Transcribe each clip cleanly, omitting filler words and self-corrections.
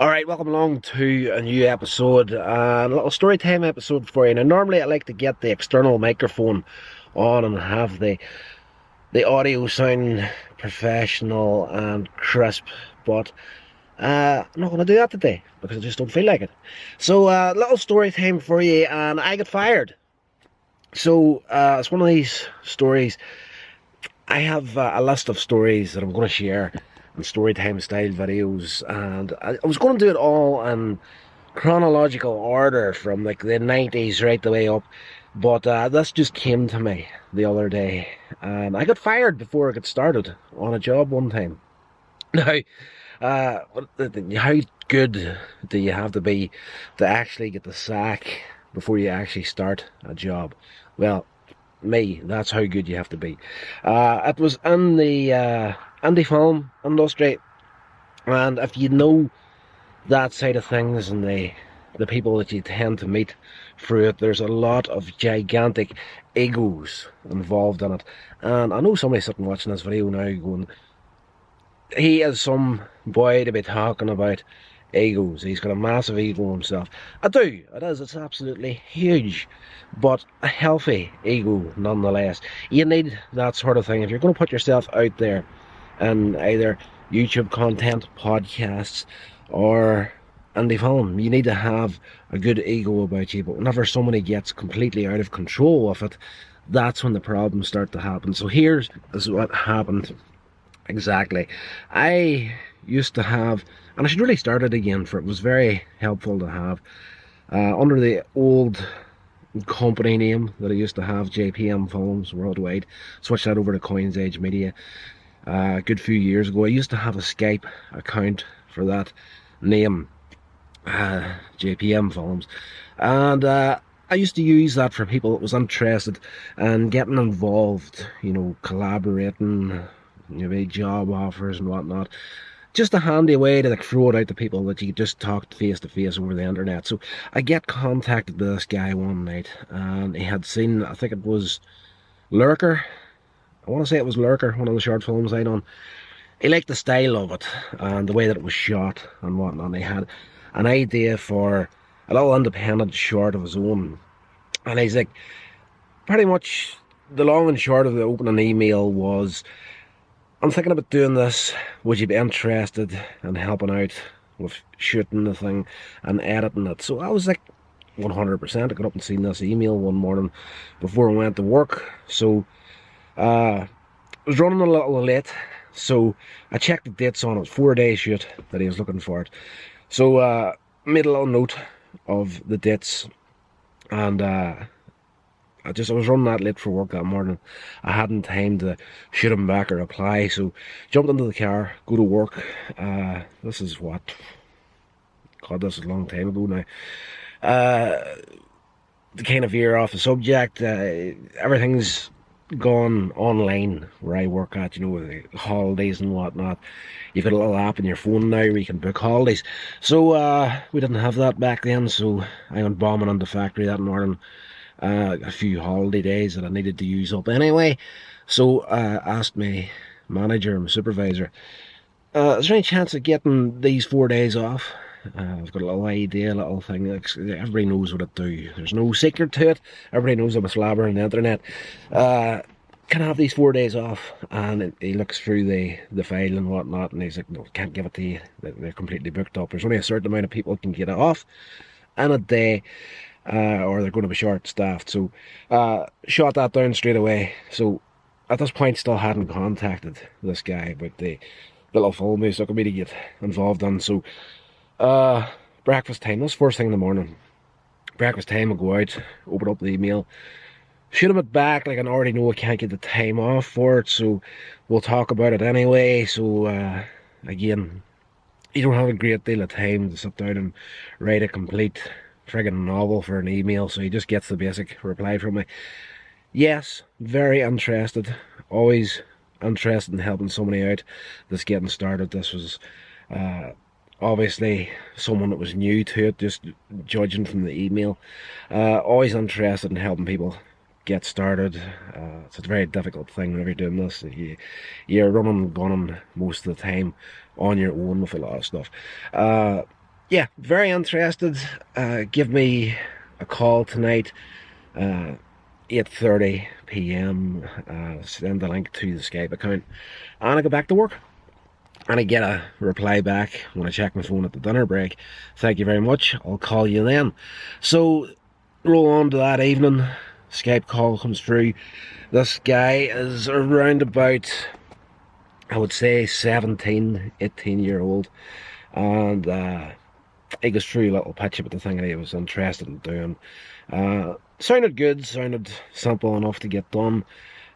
Alright, welcome along to a new episode, a little story time episode for you. Now, normally I like to get the external microphone on and have the audio sound professional and crisp, but I'm not going to do that today because I just don't feel like it. So, little story time for you, and I got fired. So, it's one of these stories. I have a list of stories that I'm going to share in storytime style videos, and I was going to do it all in chronological order from like the 90s right the way up, but this just came to me the other day, and I got fired before I got started on a job one time. Now, how good do you have to be to actually get the sack before you actually start a job? Well, me, that's how good you have to be. It was in the indie film industry, and if you know that side of things and the people that you tend to meet through it, there's a lot of gigantic egos involved in it. And I know somebody sitting watching this video now going, he is some boy to be talking about egos. He's got a massive ego himself. I do. It is. It's absolutely huge. But a healthy ego nonetheless. You need that sort of thing. If you're going to put yourself out there in either YouTube content, podcasts, or indie film, you need to have a good ego about you. But whenever somebody gets completely out of control of it, that's when the problems start to happen. So here's what happened. Exactly. I used to have, and I should really start it again, for it was very helpful to have, under the old company name that I used to have, JPM Films Worldwide. Switched that over to Coins Age Media a good few years ago. I used to have a Skype account for that name, JPM Films, and I used to use that for people that was interested in getting involved, collaborating, maybe job offers and whatnot. Just a handy way to like throw it out to people that you just talked face to face over the internet. So I get contacted with this guy one night, and he had seen, I think it was Lurker. I want to say it was Lurker, one of the short films I done. He liked the style of it and the way that it was shot and whatnot. And he had an idea for a little independent short of his own. And he's like, pretty much the long and short of the opening email was, I'm thinking about doing this. Would you be interested in helping out with shooting the thing and editing it? So I was like, 100%. I got up and seen this email one morning before I went to work. So I was running a little late. So I checked the dates on it. It was 4 day shoot that he was looking for it. So made a little note of the dates, and I was running that late for work that morning. I hadn't time to shoot him back or reply, so jumped into the car, go to work. This is what? God, this is a long time ago now. To kind of veer off the subject, everything's gone online where I work at, with the holidays and whatnot. You've got a little app in your phone now where you can book holidays. So we didn't have that back then, so I went bombing on the factory that morning. A few holiday days that I needed to use up anyway. So I asked my manager, my supervisor, is there any chance of getting these 4 days off? I've got a little idea, a little thing. Everybody knows what I do. There's no secret to it. Everybody knows I'm a slabber on the internet. Can I have these 4 days off? And he looks through the file and whatnot, and he's like, no, can't give it to you. They're completely booked up. There's only a certain amount of people can get it off in a day. Or they're going to be short-staffed. So, shot that down straight away. So, at this point, still hadn't contacted this guy about the little film he was looking me to get involved in. So, breakfast time. This first thing in the morning. Breakfast time, I go out, open up the email, shoot him it back. Like, I already know I can't get the time off for it, so we'll talk about it anyway. So, again, you don't have a great deal of time to sit down and write a complete friggin' novel for an email, so he just gets the basic reply from me. Yes, very interested. Always interested in helping somebody out that's getting started. This was obviously someone that was new to it, just judging from the email. Always interested in helping people get started. It's a very difficult thing whenever you're doing this. You're running and gunning most of the time on your own with a lot of stuff. yeah, very interested. Give me a call tonight, 8:30 p.m. Send the link to the Skype account, and I go back to work. And I get a reply back when I check my phone at the dinner break. Thank you very much. I'll call you then. So roll on to that evening. Skype call comes through. This guy is around about, I would say, 17, 18 year old, and he goes through a little pitch about the thing that he was interested in doing. Sounded good, sounded simple enough to get done,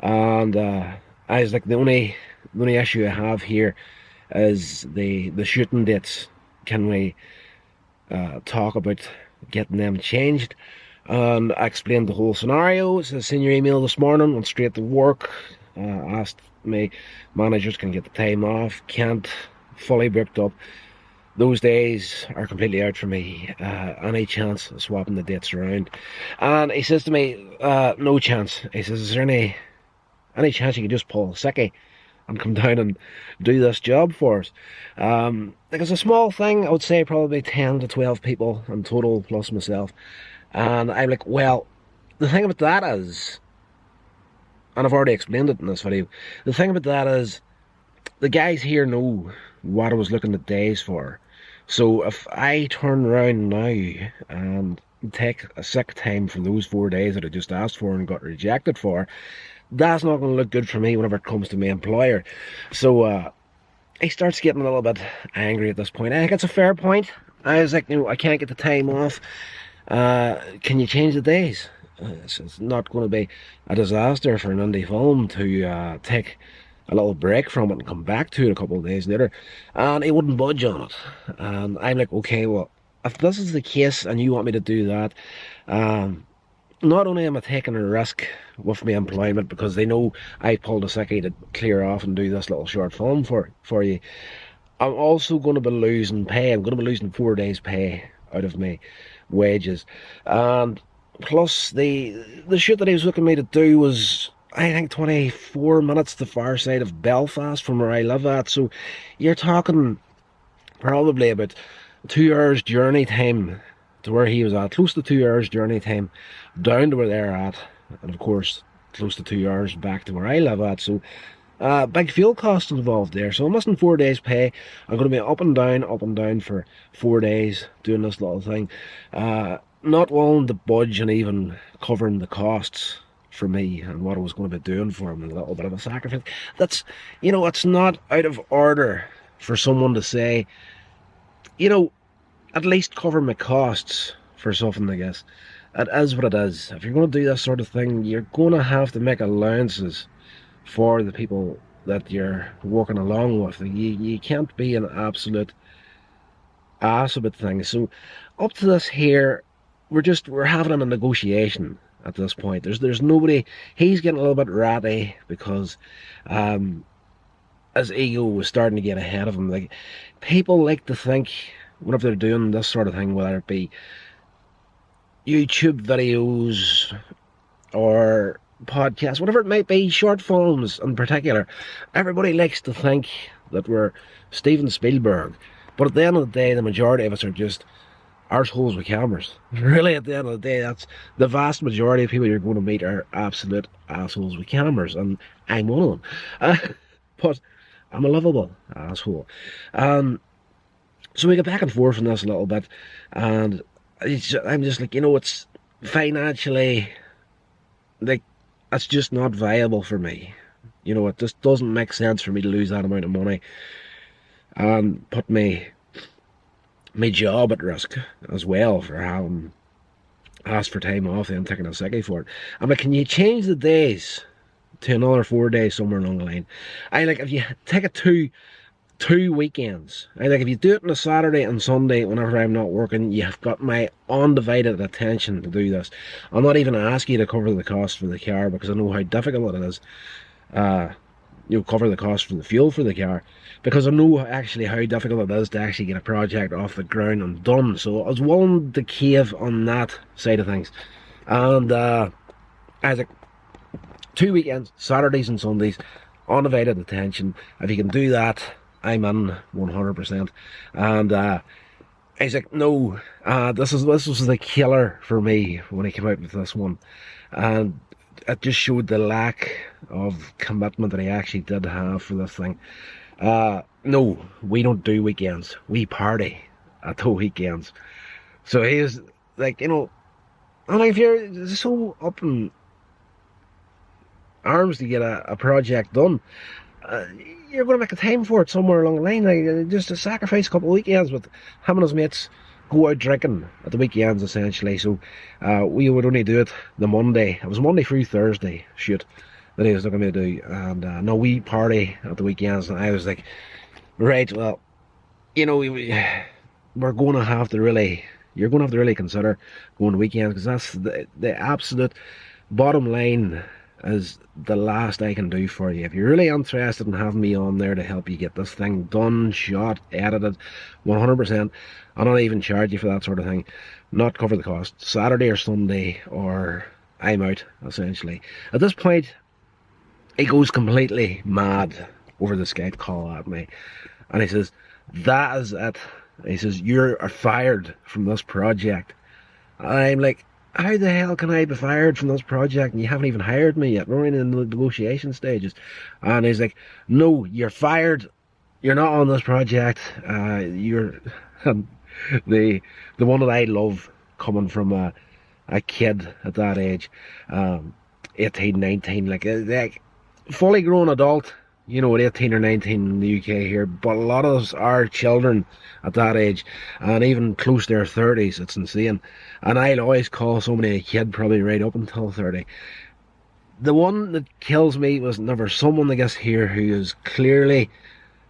and I was like, the only issue I have here is the shooting dates. Can we talk about getting them changed? And I explained the whole scenario. So I seen your email this morning, went straight to work, asked me managers can get the time off, can't, fully booked up. Those days are completely out for me. Any chance of swapping the dates around? And he says to me, no chance. He says, is there any chance you could just pull a sickie and come down and do this job for us? Like, it's a small thing. I would say probably 10 to 12 people in total, plus myself. And I'm like, well, the thing about that is, and I've already explained it in this video, the thing about that is, the guys here know what I was looking at days for. So if I turn around now and take a sick time for those 4 days that I just asked for and got rejected for, that's not going to look good for me whenever it comes to my employer. So he starts getting a little bit angry at this point. I think it's a fair point. I was like, I can't get the time off. Can you change the days? It's not going to be a disaster for an indie film to take a little break from it and come back to it a couple of days later. And he wouldn't budge on it. And I'm like, okay, well, if this is the case and you want me to do that, not only am I taking a risk with my employment because they know I pulled a sickie to clear off and do this little short film for you, I'm also going to be losing pay. I'm going to be losing 4 days pay out of my wages. And plus the shoot that he was looking me to do was, I think, 24 minutes the far side of Belfast from where I live at. So you're talking probably about 2 hours journey time to where he was at, close to 2 hours journey time down to where they're at, and of course close to 2 hours back to where I live at. So big fuel costs involved there. So I'm missing 4 days pay. I'm going to be up and down for 4 days doing this little thing, not willing to budge and even covering the costs for me and what I was going to be doing for him, a little bit of a sacrifice. That's, it's not out of order for someone to say, at least cover my costs for something, I guess. It is what it is. If you're going to do this sort of thing, you're going to have to make allowances for the people that you're working along with. You can't be an absolute ass about things. So up to this here, we're having a negotiation at this point. There's nobody. He's getting a little bit ratty because his ego was starting to get ahead of him. Like, people like to think whenever they're doing this sort of thing, whether it be YouTube videos or podcasts, whatever it might be, short films in particular, everybody likes to think that we're Steven Spielberg. But at the end of the day, the majority of us are just arseholes with cameras. Really, at the end of the day, that's the vast majority of people you're going to meet are absolute assholes with cameras, and I'm one of them. But I'm a lovable asshole. So we get back and forth on this a little bit, and I'm just like, it's financially, like, it's just not viable for me. It just doesn't make sense for me to lose that amount of money and put my job at risk as well for having asked for time off and taking a sickie for it. I'm like, can you change the days to another 4 days somewhere along the line? If you take it to 2 weekends, if you do it on a Saturday and Sunday whenever I'm not working, you've got my undivided attention to do this. I'll not even ask you to cover the cost for the car because I know how difficult it is. Cover the cost for the fuel for the car, because I know actually how difficult it is to actually get a project off the ground and done. So I was willing to cave on that side of things. And I was like, 2 weekends, Saturdays and Sundays, undivided attention. If you can do that, I'm in 100%. And He's like, no, this was the killer for me when he came out with this one, and it just showed the lack of commitment that he actually did have for this thing. No, we don't do weekends. We party at the weekends. So he's like, and if you're so up in arms to get a project done, uh, you're going to make a time for it somewhere along the line. Like, just to sacrifice a couple of weekends with him and his mates, go out drinking at the weekends essentially. So we would only do it the Monday. It was Monday through Thursday shoot that he was looking me to do, and no, we party at the weekends. And I was like, right, well, we're going to have to really. You're going to have to really consider going to weekends, because that's the absolute bottom line, is the last I can do for you. If you're really interested in having me on there to help you get this thing done, shot, edited, 100%, I'll not even charge you for that sort of thing. Not cover the cost. Saturday or Sunday, or I'm out, essentially. At this point, he goes completely mad over the Skype call at me. And he says, that is it. He says, you're fired from this project. I'm like, how the hell can I be fired from this project and you haven't even hired me yet? We're in the negotiation stages. And he's like, no, you're fired. You're not on this project. You're the one that I love, coming from a kid at that age, 18, 19, like fully grown adult, at 18 or 19 in the UK here, but a lot of us are children at that age, and even close to their 30s. It's insane. And I'll always call somebody a kid, probably right up until 30. The one that kills me was never someone, I guess, here who is clearly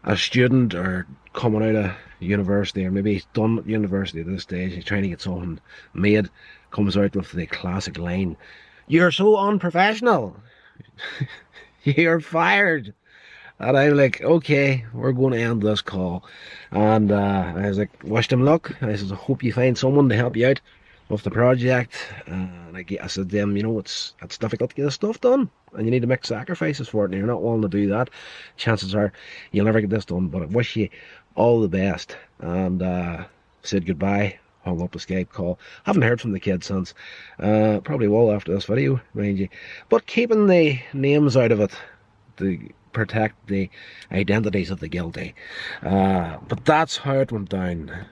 a student or coming out of university, or maybe he's done university at this stage, he's trying to get something made, comes out with the classic line, "You're so unprofessional. You're fired." And I'm like, okay, we're going to end this call. And I was like, wished him luck. I said, I hope you find someone to help you out with the project. And I said to them, it's difficult to get this stuff done, and you need to make sacrifices for it, and you're not willing to do that. Chances are you'll never get this done, but I wish you all the best. And said goodbye, hung up the Skype call. Haven't heard from the kid since. Probably will after this video, mind you. But keeping the names out of it, to protect the identities of the guilty. But that's how it went down.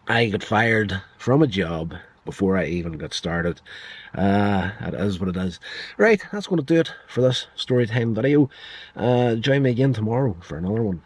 I got fired from a job before I even got started. It is what it is. Right, that's going to do it for this story time video. Join me again tomorrow for another one.